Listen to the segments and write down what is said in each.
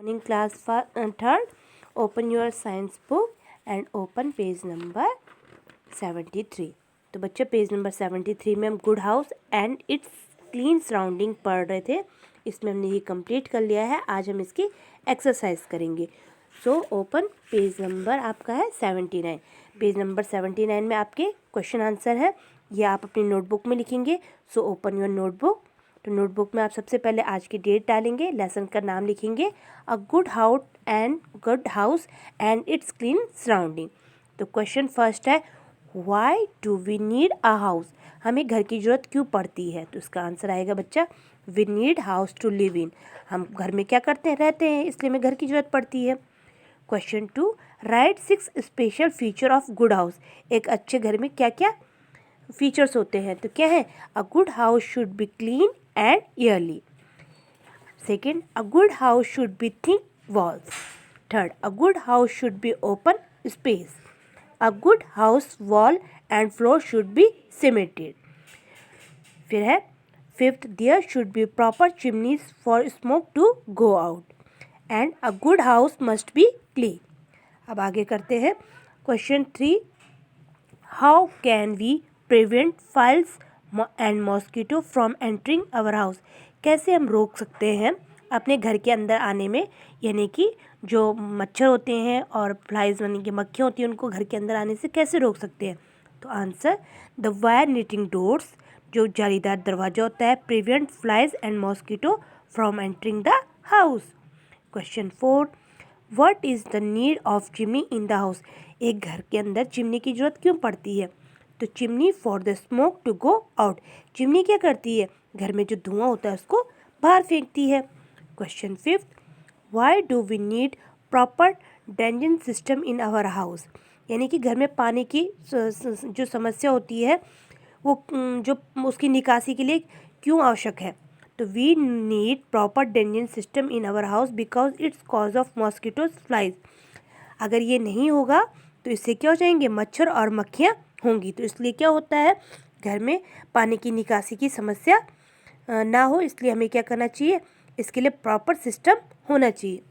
Morning class third. Open your science book and open page number 73. तो बच्चों page number 73 में हम good house and its clean surrounding पढ़ रहे थे। इसमें हमने ये कंप्लीट कर लिया है। आज हम इसकी एक्सरसाइज करेंगे। सो ओपन पेज नंबर आपका है 79। पेज नंबर 79 में आपके क्वेश्चन आंसर है, ये आप अपनी नोटबुक में लिखेंगे। So open your notebook. तो नोटबुक में आप सबसे पहले आज की डेट डालेंगे, लेसन का नाम लिखेंगे, a good house and its clean surrounding. तो क्वेश्चन फर्स्ट है, why do we need a house? हमें घर की ज़रूरत क्यों पड़ती है? तो इसका आंसर आएगा बच्चा, we need house to live in. हम घर में क्या करते हैं, रहते हैं, इसलिए हमें घर की ज़रूरत पड़ती है। Question 2, right 6 special feature of good house. एक अच्छे घर में क्या क्या फीचर्स होते हैं? तो क्या है? A good house should be clean and airy. Second, a good house should be thick walls. Third, a good house should be open space. A good house wall and floor should be cemented. फिर है fifth, there should be proper chimneys for smoke to go out. And a good house must be clean. अब आगे करते हैं question 3, how can we prevent files and mosquito from entering our house? कैसे हम रोक सकते हैं अपने घर के अंदर आने में, यानी कि जो मच्छर होते हैं और फ्लाइज यानी कि मक्खियाँ होती हैं, उनको घर के अंदर आने से कैसे रोक सकते हैं? तो answer, the wire knitting doors, जो जालीदार दरवाजा होता है, prevent flies and mosquito from entering the house. Question 4, what is the need of chimney in the house? एक घर के अंदर चिमनी की जरूरत क्यों पड़ती है? तो chimney for the smoke to go out. Chimney क्या करती है? घर में जो धुआं होता है उसको बाहर फेंकती है। Question 5, why do we need proper drainage system in our house? यानी कि घर में पानी की जो समस्या होती है वो जो उसकी निकासी के लिए क्यों आवश्यक है? तो we need proper drainage system in our house because it's cause of mosquitoes flies. अगर ये नहीं होगा तो इससे क्या हो जाएंगे? मच्छर और मक्खियाँ होंगी। तो इसलिए क्या होता है, घर में पानी की निकासी की समस्या ना हो, इसलिए हमें क्या करना चाहिए? इसके लिए प्रॉपर सिस्टम होना चाहिए।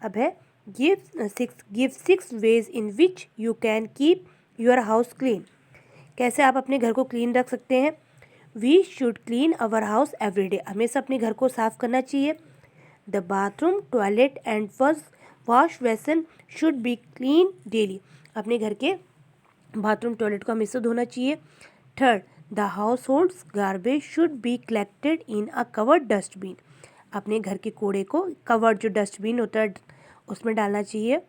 अब है give six ways in which you can keep your house clean. कैसे आप अपने घर को क्लीन रख सकते हैं? We should clean our house every day. हमेशा अपने घर को साफ करना चाहिए। The bathroom, toilet and wash basin should be clean daily. अपने घर के बाथरूम टॉयलेट को हमेशा धोना चाहिए। Third, the household garbage should be collected in a covered dustbin. अपने घर के कूड़े को कवर्ड जो डस्टबिन होता है उसमें डालना चाहिए।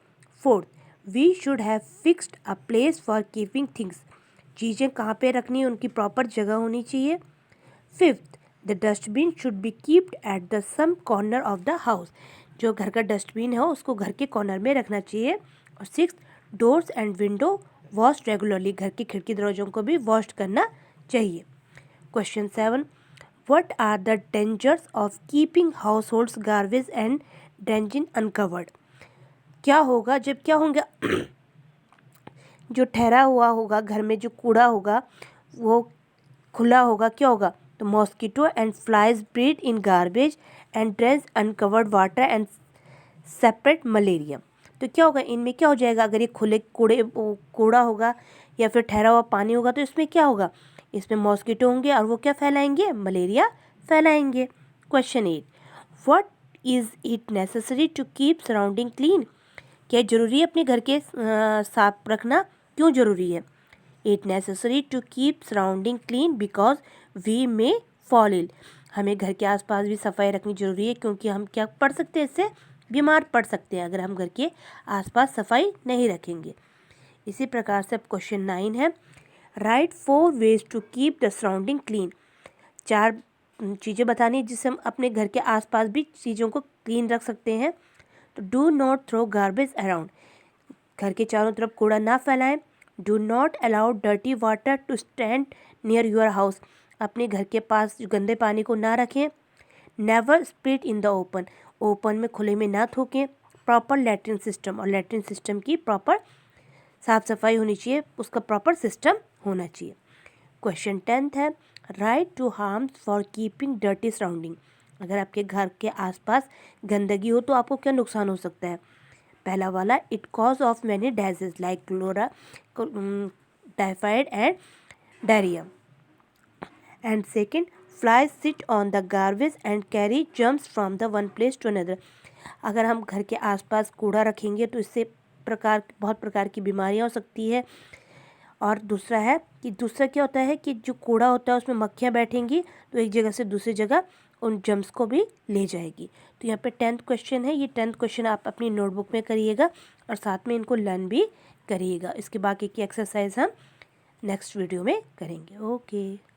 Fourth, we should have fixed a place for keeping things. चीज़ें कहाँ पे रखनी है, उनकी प्रॉपर जगह होनी चाहिए। Fifth, the dustbin should be keeped at the some corner of the house. जो घर का डस्टबिन है उसको घर के कॉर्नर में रखना चाहिए। और six, doors and window wash regularly. घर की खिड़की दरवाजों को भी वॉश करना चाहिए। Question 7, what are the dangers of keeping household garbage and drainage uncovered? क्या होगा जब क्या होंगे जो ठहरा हुआ होगा घर में, जो कूड़ा होगा वो खुला होगा, क्या होगा? तो mosquito and flies breed in garbage and drains uncovered water and separate malaria. तो क्या होगा, इनमें क्या हो जाएगा? अगर ये खुले कूड़ा होगा या फिर ठहरा हुआ पानी होगा तो इसमें क्या होगा? इसमें मॉस्किटो होंगे और वो क्या फैलाएंगे? मलेरिया फैलाएंगे। Question 8, what is it necessary to keep surrounding clean? क्या ज़रूरी है अपने घर के साफ रखना? क्यों ज़रूरी है? It necessary to keep surrounding clean because we may fall ill. हमें घर के आसपास भी सफाई रखनी जरूरी है, क्योंकि हम क्या पढ़ सकते हैं, इससे बीमार पड़ सकते हैं अगर हम घर के आसपास सफाई नहीं रखेंगे। इसी प्रकार से अब क्वेश्चन 9 है, write 4 ways to keep the surrounding clean. 4 चीज़ें बतानी है जिससे हम अपने घर के आसपास भी चीज़ों को क्लीन रख सकते हैं। तो do not throw garbage around. घर के चारों तरफ कूड़ा ना फैलाएं। Do not allow dirty water to stand near your house. अपने घर के पास गंदे पानी को ना रखें। Never spit in the open. Open में खुले में ना थूकें। प्रॉपर लैट्रिन सिस्टम, और लैट्रिन सिस्टम की प्रॉपर साफ सफाई होनी चाहिए, उसका प्रॉपर सिस्टम होना चाहिए। क्वेश्चन 10 है, write two harms for keeping dirty surrounding. अगर आपके घर के आसपास गंदगी हो तो आपको क्या नुकसान हो सकता है? पहला वाला, it cause of many disease like cholera, typhoid and diarrhoea. And second, flies sit on the garbage and carry germs from the one place to another. अगर हम घर के आसपास कूड़ा रखेंगे तो इससे बहुत प्रकार की बीमारियां हो सकती है। और दूसरा क्या होता है कि जो कूड़ा होता है उसमें मक्खियाँ बैठेंगी तो एक जगह से दूसरी जगह उन जर्म्स को भी ले जाएगी। तो यहाँ पे 10th क्वेश्चन है, ये 10th क्वेश्चन आप अपनी नोटबुक में करिएगा और साथ में इनको लर्न भी करिएगा। इसके बाकी की एक्सरसाइज हम नेक्स्ट वीडियो में करेंगे। ओके।